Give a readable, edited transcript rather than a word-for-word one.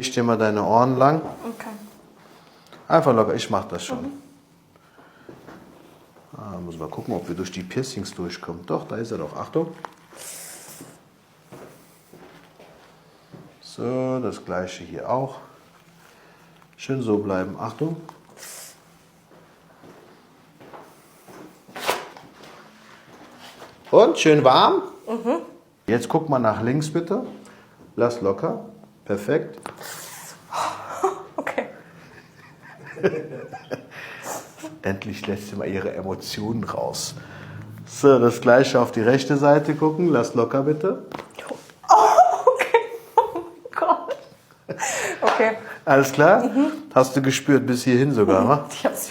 Riech dir mal deine Ohren lang. Okay. Einfach locker, ich mach das schon. Muss mal gucken, ob wir durch die Piercings durchkommen. Doch, da ist er doch. Achtung. So, das gleiche hier auch. Schön so bleiben. Achtung. Und schön warm. Jetzt guck mal nach links bitte. Lass locker. Perfekt. Okay. Endlich lässt sie mal ihre Emotionen raus. So, das gleiche auf die rechte Seite gucken. Lass locker bitte. Okay. Oh mein Gott. Okay. Alles klar? Hast du gespürt bis hierhin sogar, wa? Ich hab's